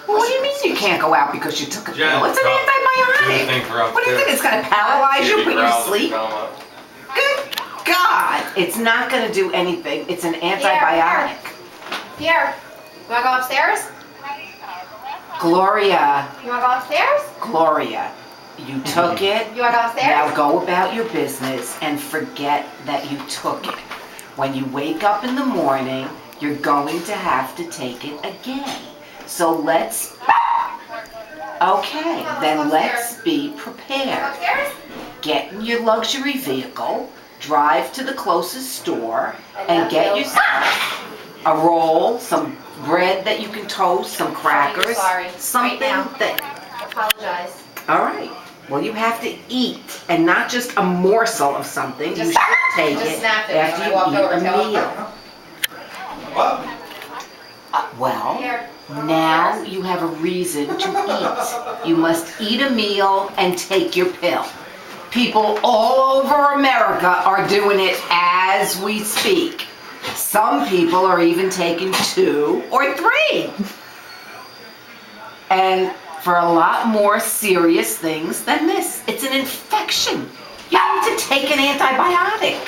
What do you mean you can't go out because you took a Jen, pill? It's an do you antibiotic. think we're up What do you there? think? It's going to paralyze you, put you to sleep? Velma. Good God. It's not going to do anything. It's an antibiotic. Pierre, you wanna go upstairs? Gloria, You wanna go upstairs? Gloria, you took it. You wanna go Now upstairs? go about your business and forget that you took it. When you wake up in the morning, you're going to have to take it again. So let's, okay, then let's be prepared. Upstairs? Get in your luxury vehicle, drive to the closest store, and get yourself a roll, some bread that you can toast, some crackers, Sorry. something Right now. that, Apologize. all right. Well, you have to eat, and not just a morsel of something. You should take Just it snapped it after when I you walked eat over a to him. meal. What? Well, Here. now you have a reason to eat. You must eat a meal and take your pill. People all over America are doing it as we speak. Some people are even taking 2 or 3. And for a lot more serious things than this. It's an infection. You need to take an antibiotic.